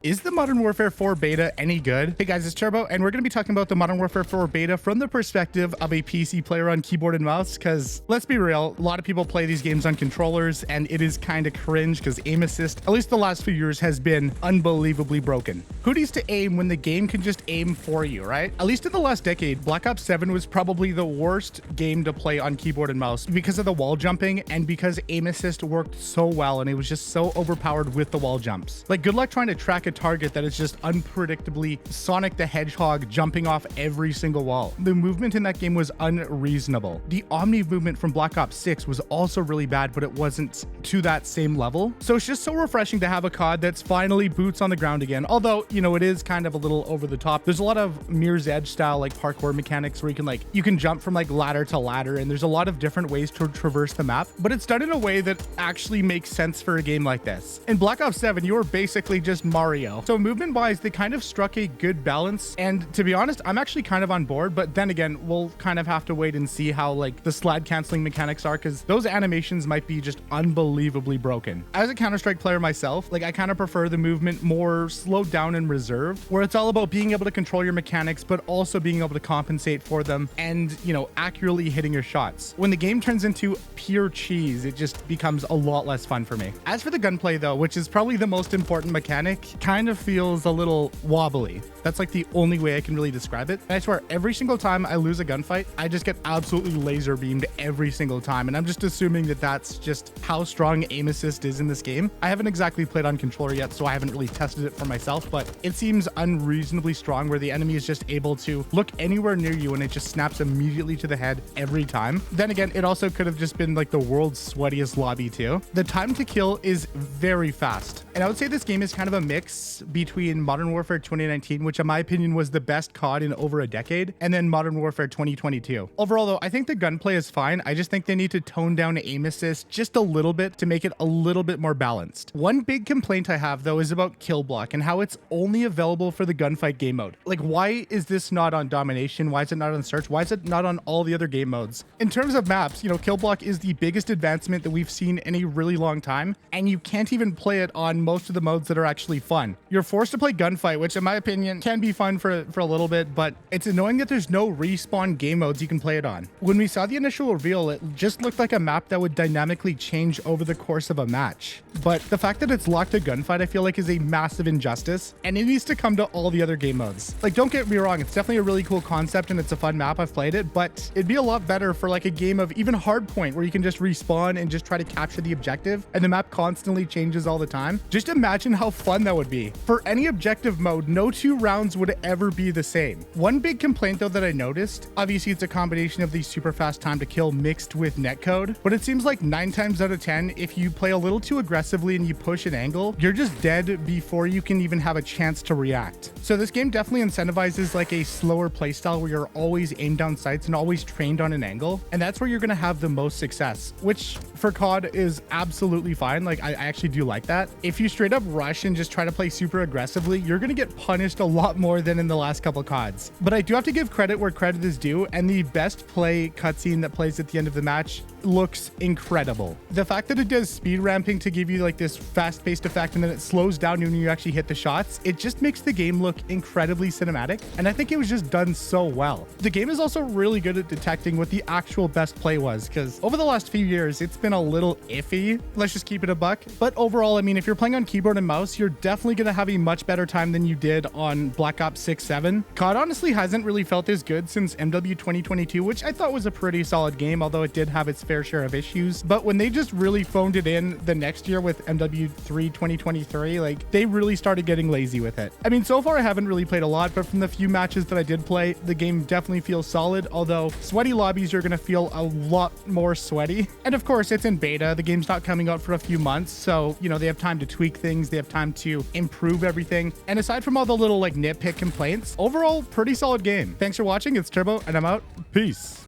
Is the Modern Warfare 4 beta any good? Hey guys, it's Turbo, and we're going to be talking about the Modern Warfare 4 beta from the perspective of a PC player on keyboard and mouse, because let's be real, a lot of people play these games on controllers, and it is kind of cringe because aim assist, at least the last few years, has been unbelievably broken. Who needs to aim when the game can just aim for you, right? At least in the last decade, Black Ops 7 was probably the worst game to play on keyboard and mouse because of the wall jumping and because aim assist worked so well, and it was just so overpowered with the wall jumps. Like, good luck trying to track a target that is just unpredictably Sonic the Hedgehog jumping off every single wall. The movement in that game was unreasonable. The Omni movement from Black Ops 6 was also really bad, but it wasn't to that same level. So it's just so refreshing to have a COD that's finally boots on the ground again. Although, you know, it is kind of a little over the top. There's a lot of Mirror's Edge style like parkour mechanics where you can jump from like ladder to ladder, and there's a lot of different ways to traverse the map, but it's done in a way that actually makes sense for a game like this. In Black Ops 7, you were basically just Mario. So movement wise, they kind of struck a good balance, and to be honest, I'm actually kind of on board. But then again, we'll kind of have to wait and see how like the slide canceling mechanics are, because those animations might be just unbelievably broken. As a Counter-Strike player myself, like I kind of prefer the movement more slowed down and reserved, where it's all about being able to control your mechanics but also being able to compensate for them and, you know, accurately hitting your shots. When the game turns into pure cheese, it just becomes a lot less fun for me. As for the gunplay though, which is probably the most important mechanic, kind of feels a little wobbly. That's like the only way I can really describe it. And I swear, every single time I lose a gunfight, I just get absolutely laser beamed every single time. And I'm just assuming that that's just how strong aim assist is in this game. I haven't exactly played on controller yet, so I haven't really tested it for myself, but it seems unreasonably strong where the enemy is just able to look anywhere near you and it just snaps immediately to the head every time. Then again, it also could have just been like the world's sweatiest lobby too. The time to kill is very fast. And I would say this game is kind of a mix between Modern Warfare 2019, which in my opinion was the best COD in over a decade, and then Modern Warfare 2022. Overall though, I think the gunplay is fine. I just think they need to tone down aim assist just a little bit to make it a little bit more balanced. One big complaint I have though is about kill block and how it's only available for the gunfight game mode. Like, why is this not on domination? Why is it not on search? Why is it not on all the other game modes? In terms of maps, you know, kill block is the biggest advancement that we've seen in a really long time, and you can't even play it on most of the modes that are actually fun. You're forced to play gunfight, which in my opinion can be fun for a little bit, but it's annoying that there's no respawn game modes you can play it on. When we saw the initial reveal, it just looked like a map that would dynamically change over the course of a match. But the fact that it's locked to gunfight, I feel like is a massive injustice, and it needs to come to all the other game modes. Like, don't get me wrong, it's definitely a really cool concept and it's a fun map. I've played it, but it'd be a lot better for like a game of even Hardpoint where you can just respawn and just try to capture the objective and the map constantly changes all the time. Just imagine how fun that would be. For any objective mode, no two rounds would ever be the same. One big complaint though that I noticed, obviously it's a combination of the super fast time to kill mixed with netcode, but it seems like 9 times out of 10, if you play a little too aggressively and you push an angle, you're just dead before you can even have a chance to react. So this game definitely incentivizes like a slower playstyle where you're always aimed down sights and always trained on an angle, and that's where you're going to have the most success, which for COD is absolutely fine. Like, I actually do like that. If you straight up rush and just try to play super aggressively, you're going to get punished a lot more than in the last couple CODs. But I do have to give credit where credit is due, and the best play cutscene that plays at the end of the match looks incredible. The fact that it does speed ramping to give you like this fast-paced effect and then it slows down when you actually hit the shots, it just makes the game look incredibly cinematic, and I think it was just done so well. The game is also really good at detecting what the actual best play was, because over the last few years it's been a little iffy, let's just keep it a buck. But overall, I mean, if you're playing on keyboard and mouse, you're definitely going to have a much better time than you did on Black Ops 6, 7. COD honestly hasn't really felt as good since MW 2022, which I thought was a pretty solid game, although it did have its fair share of issues. But when they just really phoned it in the next year with MW3 2023, like, they really started getting lazy with it. I mean, so far I haven't really played a lot, but from the few matches that I did play, the game definitely feels solid, although sweaty lobbies are going to feel a lot more sweaty. And of course, it's in beta. The game's not coming out for a few months, so, you know, they have time to tweak things, they have time to improve everything. And aside from all the little like nitpick complaints, overall, pretty solid game. Thanks for watching. It's Turbo, and I'm out. Peace.